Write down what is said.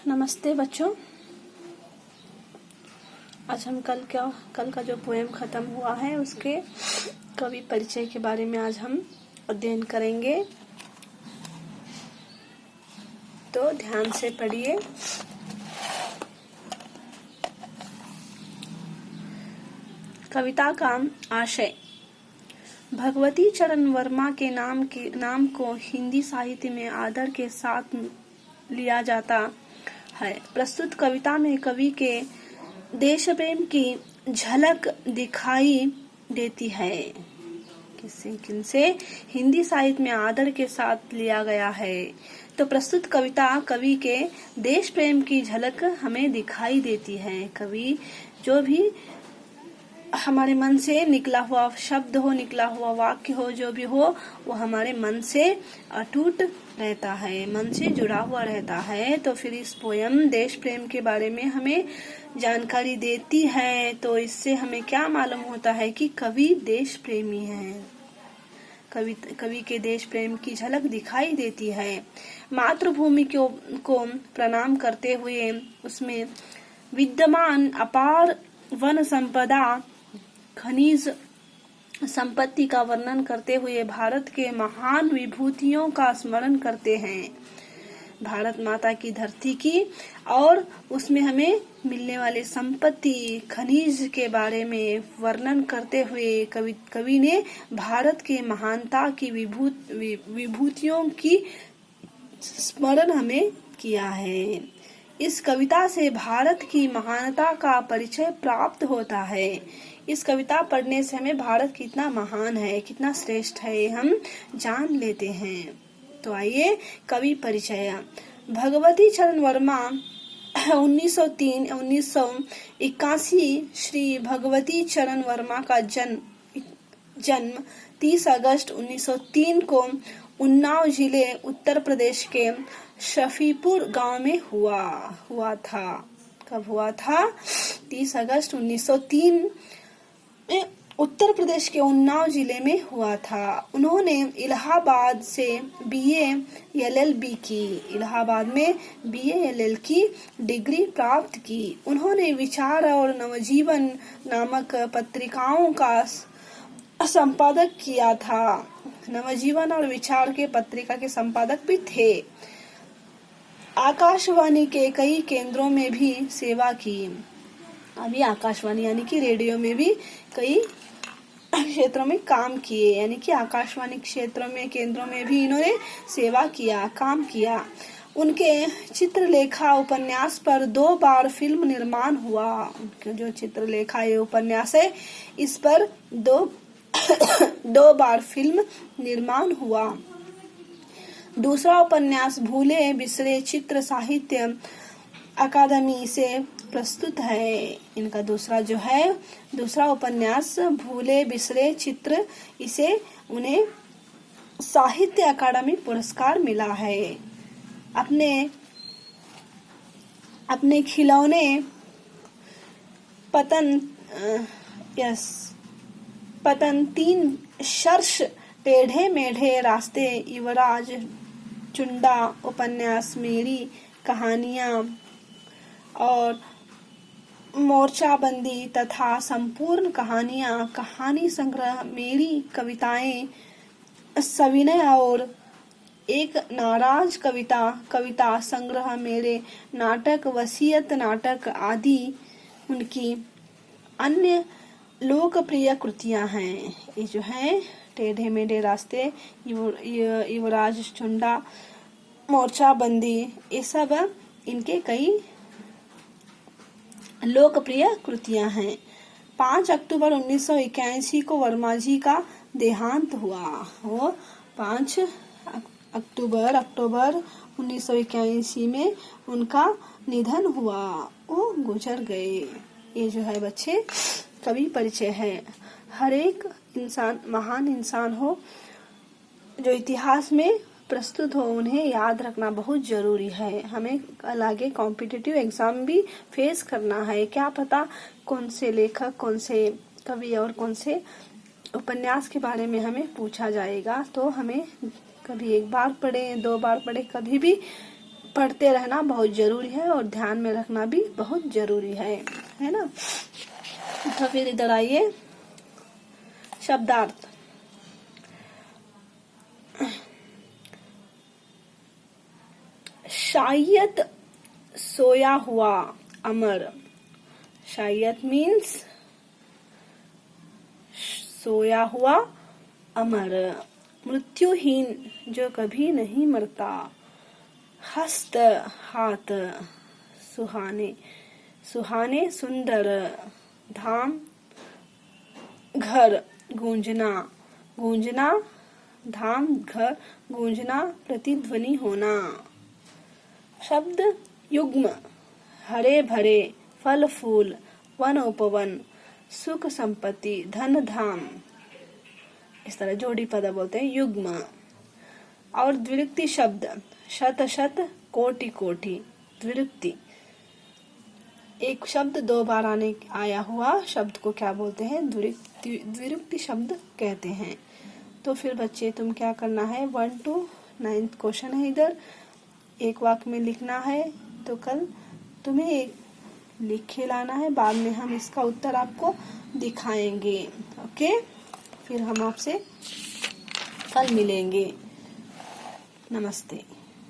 नमस्ते बच्चों। आज हम कल का जो पोएम खत्म हुआ है उसके कवि परिचय के बारे में आज हम अध्ययन करेंगे, तो ध्यान से पढ़िए। कविता का आशय। भगवती चरण वर्मा के नाम को हिंदी साहित्य में आदर के साथ लिया जाता है। प्रस्तुत कविता में कवि के देश प्रेम की झलक दिखाई देती है। किनसे हिंदी साहित्य में आदर के साथ लिया गया है। तो प्रस्तुत कविता कवि के देश प्रेम की झलक हमें दिखाई देती है। कवि जो भी हमारे मन से निकला हुआ शब्द हो, निकला हुआ वाक्य हो, जो भी हो, वो हमारे मन से अटूट रहता है, मन से जुड़ा हुआ रहता है। तो फिर इस पोयम देश प्रेम के बारे में हमें जानकारी देती है। तो इससे हमें क्या मालूम होता है कि कवि देश प्रेमी है। कवि के देश प्रेम की झलक दिखाई देती है। मातृभूमि को प्रणाम करते हुए उसमें विद्यमान अपार वन संपदा, खनिज संपत्ति का वर्णन करते हुए भारत के महान विभूतियों का स्मरण करते हैं, भारत माता की धरती की, और उसमें हमें मिलने वाले संपत्ति खनिज के बारे में वर्णन करते हुए कवि ने भारत के महानता की विभूतियों की स्मरण हमें किया है। इस कविता से भारत की महानता का परिचय प्राप्त होता है। इस कविता पढ़ने से हमें भारत कितना महान है, कितना श्रेष्ठ है, हम जान लेते हैं। तो आइए कवि परिचय। भगवती चरण वर्मा 1903-1981। श्री भगवती चरण वर्मा का जन्म 30 अगस्त 1903 को उन्नाव जिले उत्तर प्रदेश के शफीपुर गांव में हुआ था। कब हुआ था? 30 अगस्त 1903 में उत्तर प्रदेश के उन्नाव जिले में हुआ था। उन्होंने इलाहाबाद से BA LLB की, इलाहाबाद में BA LL की डिग्री प्राप्त की। उन्होंने विचार और नवजीवन नामक पत्रिकाओं का संपादक किया था। नवजीवन और विचार के पत्रिका के संपादक भी थे। आकाशवाणी के कई केंद्रों में भी सेवा की। अभी आकाशवाणी यानी कि रेडियो में भी कई क्षेत्रों में काम किए, यानी कि आकाशवाणी क्षेत्रों में केंद्रों में भी इन्होंने सेवा किया, काम किया। उनके चित्रलेखा उपन्यास पर 2 बार फिल्म निर्माण हुआ। उनके जो चित्रलेखा ये उपन्यास है, इस पर 2 बार फिल्म निर्माण हुआ। दूसरा उपन्यास भूले बिसरे चित्र साहित्य अकादमी से प्रस्तुत है। इनका दूसरा उपन्यास भूले बिसरे चित्र, इसे उन्हें साहित्य अकादमी पुरस्कार मिला है। अपने खिलौने पतन 3 शर्ष टेढ़े मेढ़े रास्ते, युवराज चुंडा उपन्यास, मेरी कहानियां और मोर्चाबंदी तथा संपूर्ण कहानियां, कहानी संग्रह, मेरी कविताएं, सविनय और एक नाराज कविता संग्रह, मेरे नाटक, वसीयत नाटक आदि उनकी अन्य लोकप्रिय कृतियां हैं। ये जो है टेढ़े मेढ़े रास्ते, युवराज चुंडा, मोर्चाबंदी, ये सब इनके कई लोकप्रिय कृतियां हैं। 5 अक्टूबर 1981 को वर्मा जी का देहांत हुआ। वो 5 अक्टूबर 1981 में उनका निधन हुआ, वो गुजर गए। ये जो है बच्चे कवि परिचय है। हर एक इंसान महान इंसान हो, जो इतिहास में प्रस्तुत हो, उन्हें याद रखना बहुत जरूरी है। हमें कल आगे कॉम्पिटिटिव एग्जाम भी फेस करना है। क्या पता कौन से लेखक, कौन से कवि और कौन से उपन्यास के बारे में हमें पूछा जाएगा। तो हमें कभी 1 बार पढ़े, 2 बार पढ़े, कभी भी पढ़ते रहना बहुत जरूरी है और ध्यान में रखना भी बहुत जरूरी है ना। तो फिर इधर आइए, शब्दार्थ। शायद सोया हुआ अमर। शायद मीन्स सोया हुआ अमर। मृत्युहीन जो कभी नहीं मरता। हस्त हाथ। सुहाने सुहाने सुंदर। धाम घर। गूंजना गूंजना। धाम घर गूंजना प्रतिध्वनि होना। शब्द युग्म। हरे भरे फल फूल वन उपवन सुख संपत्ति धन धाम, इस तरह जोड़ी पद बोलते हैं युग्म। और द्विरुक्ति शब्द शत शत कोटि कोटि। द्विरुक्ति एक शब्द दो बार आया हुआ शब्द को क्या बोलते हैं? द्विरुक्ति शब्द कहते हैं। तो फिर बच्चे तुम क्या करना है, 1 to 9 क्वेश्चन है इधर, एक वाक्य में लिखना है। तो कल तुम्हें एक लिख के लाना है, बाद में हम इसका उत्तर आपको दिखाएंगे। ओके, फिर हम आपसे कल मिलेंगे। नमस्ते।